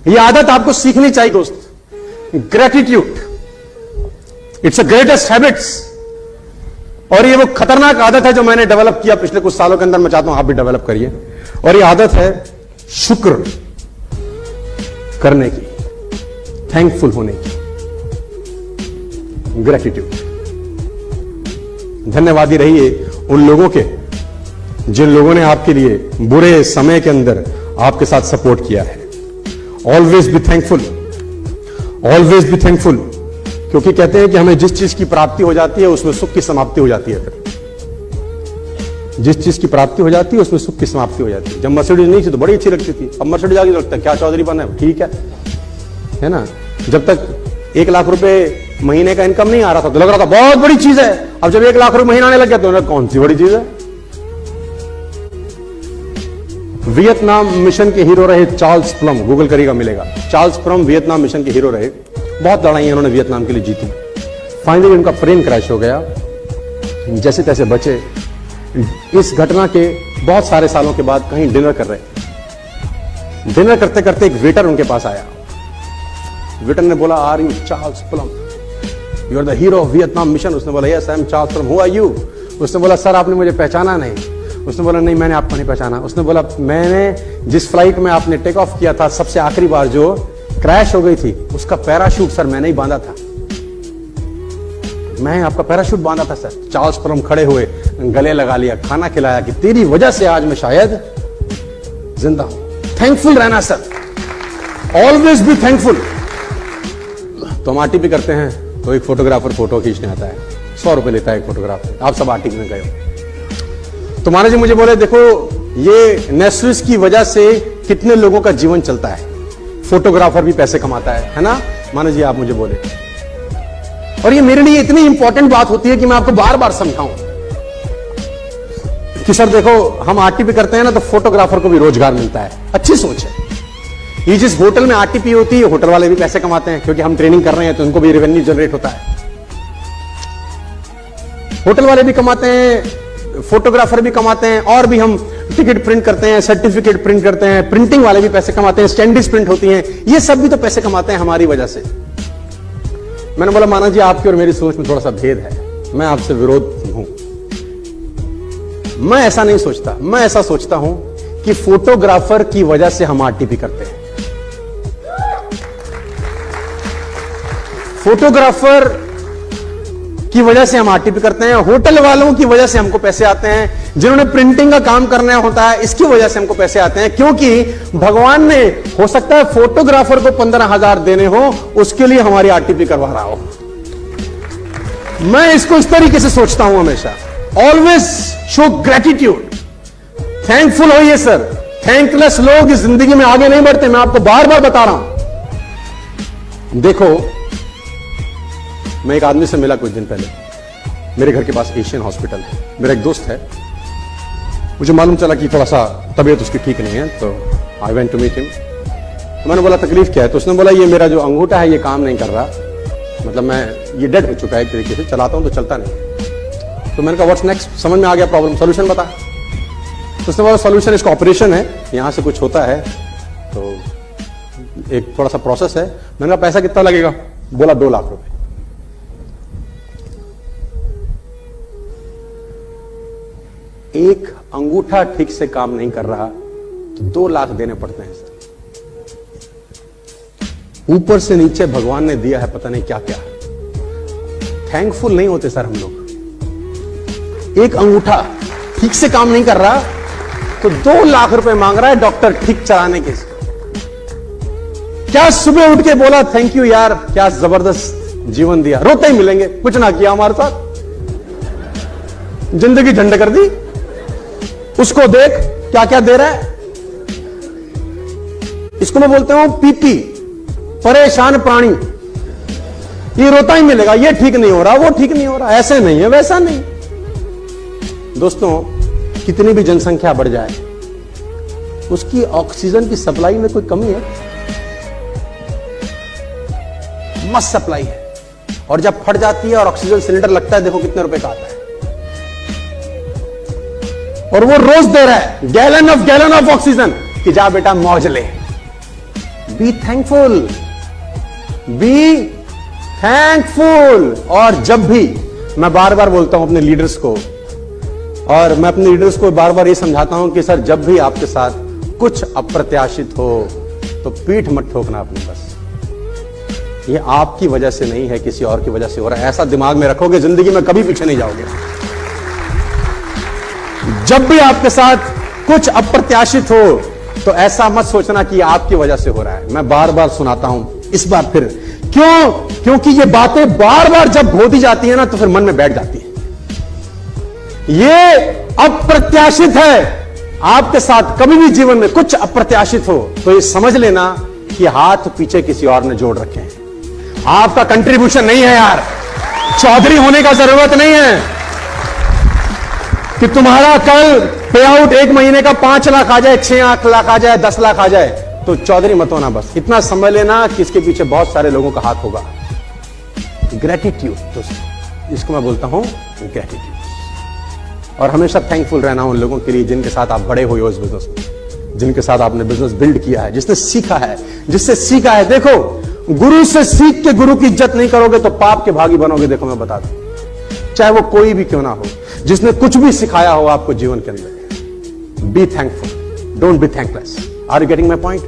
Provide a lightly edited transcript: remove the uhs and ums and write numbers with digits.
यह आदत आपको सीखनी चाहिए दोस्त। Gratitude, it's a greatest habits. और ये वो खतरनाक आदत है जो मैंने डेवलप किया पिछले कुछ सालों के अंदर, मैं चाहता हूं आप भी डेवलप करिए। और ये आदत है शुक्र करने की, थैंकफुल होने की, ग्रेटिट्यूड। धन्यवादी रहिए उन लोगों के जिन लोगों ने आपके लिए बुरे समय के अंदर आपके साथ सपोर्ट किया है। Always be thankful, always be thankful. क्योंकि कहते हैं कि हमें जिस चीज की प्राप्ति हो जाती है उसमें सुख की समाप्ति हो जाती है। फिर जिस चीज की प्राप्ति हो जाती है उसमें सुख की समाप्ति हो जाती है। जब मर्सिडीज नहीं थी तो बड़ी अच्छी लगती थी, अब मर्सिडीज आगे लगता है क्या चौधरी बना है, ठीक है ना। जब तक 1 लाख रुपए महीने का इनकम नहीं आ रहा था तो लग रहा था बहुत बड़ी चीज है। अब जब 1 लाख रुपए महीना आने लग गया तो कौन सी बड़ी चीज है। वियतनाम मिशन के हीरो रहे चार्ल्स प्लम, गूगल करिएगा मिलेगा। चार्ल्स प्लम वियतनाम मिशन के हीरो रहे, बहुत लड़ाई उन्होंने वियतनाम के लिए जीती। फाइनली उनका प्लेन क्रैश हो गया, जैसे तैसे बचे। इस घटना के बहुत सारे सालों के बाद कहीं डिनर कर रहे, डिनर करते करते एक वेटर उनके पास आया। वेटर ने बोला, are you Charles Plum, you are the hero of Vietnam mission. उसने बोला, yes I am Charles Plum, who are you. उसने बोला, सर आपने मुझे पहचाना नहीं। उसने बोला, नहीं मैंने आपको नहीं पहचाना। उसने बोला, मैंने जिस फ्लाइट में आपने टेक ऑफ किया था सबसे आखिरी बार जो क्रैश हो गई थी उसका पैराशूट सर मैंने ही बांधा था, मैं आपका पैराशूट बांधा था सर। चार्ल्स प्लम खड़े हुए, गले लगा लिया, खाना खिलाया कि तेरी वजह से आज मैं शायद जिंदा हूं। थैंकफुल रहना सर, ऑलवेज बी थैंकफुल। तो हम आरटीपी करते हैं तो एक फोटोग्राफर फोटो खींचने आता है, 100 रुपए लेता है एक फोटोग्राफर। आप सब आरटीपी में गए हो तो माना जी मुझे बोले, देखो ये नेस्विस की वजह से कितने लोगों का जीवन चलता है, फोटोग्राफर भी पैसे कमाता है ना। माना जी आप मुझे बोले, और ये मेरे लिए इतनी इंपॉर्टेंट बात होती है कि मैं आपको बार बार समझाऊं कि सर देखो हम आरटीपी करते हैं ना तो फोटोग्राफर को भी रोजगार मिलता है। अच्छी सोच है। ये जिस होटल में आरटीपी होती है होटल वाले भी पैसे कमाते हैं, क्योंकि हम ट्रेनिंग कर रहे हैं तो उनको भी रेवेन्यू जनरेट होता है। होटल वाले भी कमाते हैं, फोटोग्राफर भी कमाते हैं, और भी हम टिकट प्रिंट करते हैं, सर्टिफिकेट प्रिंट करते हैं, प्रिंटिंग वाले भी पैसे कमाते हैं, स्टैंडीज प्रिंट होती हैं, ये सब भी तो पैसे कमाते हैं हमारी वजह से। मैंने बोला, माना जी आपकी और मेरी सोच में थोड़ा सा भेद है, मैं आपसे विरोध हूं। मैं ऐसा नहीं सोचता, मैं ऐसा सोचता हूं कि फोटोग्राफर की वजह से हम आरटीपी करते हैं। फोटोग्राफर की वजह से हम आरटीपी करते हैं, होटल वालों की वजह से हमको पैसे आते हैं, जिन्होंने प्रिंटिंग का काम करना होता है इसकी वजह से हमको पैसे आते हैं। क्योंकि भगवान ने हो सकता है फोटोग्राफर को 15,000 देने हो, उसके लिए हमारी आरटीपी करवा रहा हो। मैं इसको इस तरीके से सोचता हूं हमेशा। ऑलवेज शो ग्रेटिट्यूड, थैंकफुल होइए सर। थैंकलेस लोग इस जिंदगी में आगे नहीं बढ़ते, मैं आपको बार बार बता रहा हूं। देखो मैं एक आदमी से मिला कुछ दिन पहले, मेरे घर के पास एशियन हॉस्पिटल है, मेरा एक दोस्त है। मुझे मालूम चला कि थोड़ा सा तबीयत उसकी ठीक नहीं है, तो I went to meet him. तो मैंने बोला तकलीफ क्या है, तो उसने बोला ये मेरा जो अंगूठा है ये काम नहीं कर रहा, मतलब मैं ये डेड हो चुका है एक तरीके से, चलाता हूं तो चलता नहीं। तो मैंने कहा व्हाट्स नेक्स्ट, समझ में आ गया प्रॉब्लम, सोल्यूशन बता। तो उसने बोला सोल्यूशन इसका ऑपरेशन है, यहां से कुछ होता है तो एक थोड़ा सा प्रोसेस है। मैंने कहा पैसा कितना लगेगा, बोला 2 लाख रुपए। एक अंगूठा ठीक से काम नहीं कर रहा तो 2 लाख देने पड़ते हैं सर। ऊपर से नीचे भगवान ने दिया है पता नहीं क्या क्या। थैंकफुल नहीं होते सर हम लोग। एक अंगूठा ठीक से काम नहीं कर रहा तो 2 लाख रुपए मांग रहा है डॉक्टर ठीक चलाने के। क्या सुबह उठ के बोला थैंक यू यार, क्या जबरदस्त जीवन दिया, रोते ही मिलेंगे, कुछ ना किया हमारे साथ, जिंदगी झंड कर दी। उसको देख क्या क्या दे रहा है। इसको मैं बोलता हूं पीपी, परेशान प्राणी। ये रोता ही मिलेगा, ये ठीक नहीं हो रहा, वो ठीक नहीं हो रहा, ऐसे नहीं है वैसा नहीं। दोस्तों कितनी भी जनसंख्या बढ़ जाए उसकी ऑक्सीजन की सप्लाई में कोई कमी है? मस्त सप्लाई है। और जब फट जाती है और ऑक्सीजन सिलेंडर लगता है, देखो कितने रुपए का आता है। और वो रोज दे रहा है गैलन ऑफ ऑक्सीजन कि जा बेटा मौज ले, बी थैंकफुल, बी थैंकफुल। और जब भी मैं बार बार बोलता हूं अपने लीडर्स को, और मैं अपने लीडर्स को बार बार ये समझाता हूं कि सर जब भी आपके साथ कुछ अप्रत्याशित हो तो पीठ मत ठोकना अपनी, बस ये आपकी वजह से नहीं है, किसी और की वजह से हो रहा है। ऐसा दिमाग में रखोगे, जिंदगी में कभी पीछे नहीं जाओगे। जब भी आपके साथ कुछ अप्रत्याशित हो तो ऐसा मत सोचना कि आपकी वजह से हो रहा है। मैं बार बार सुनाता हूं, इस बार फिर क्यों? क्योंकि ये बातें बार बार जब होती जाती है ना तो फिर मन में बैठ जाती है। ये अप्रत्याशित है। आपके साथ कभी भी जीवन में कुछ अप्रत्याशित हो तो ये समझ लेना कि हाथ पीछे किसी और ने जोड़ रखे हैं। आपका कंट्रीब्यूशन नहीं है यार, चौधरी होने का जरूरत नहीं है कि तुम्हारा कल पे आउट 1 महीने का 5 लाख आ जाए, 6 लाख आ जाए, 10 लाख आ जाए तो चौधरी मत होना। बस इतना समझ लेना कि इसके पीछे बहुत सारे लोगों का हाथ होगा। ग्रेटिट्यूड, तो इसको मैं बोलता हूं ग्रेटिट्यूड। और हमेशा थैंकफुल रहना उन लोगों के लिए जिनके साथ आप बड़े हुए हो इस बिजनेस में, जिनके साथ आपने बिजनेस बिल्ड किया है, जिसने सीखा है, जिससे सीखा है। देखो, गुरु से सीख के गुरु की इज्जत नहीं करोगे तो पाप के भागी बनोगे। देखो मैं बता दूं, चाहे वो कोई भी क्यों ना हो, जिसने कुछ भी सिखाया हो आपको जीवन के अंदर। Be thankful, don't be thankless. Are you getting my point?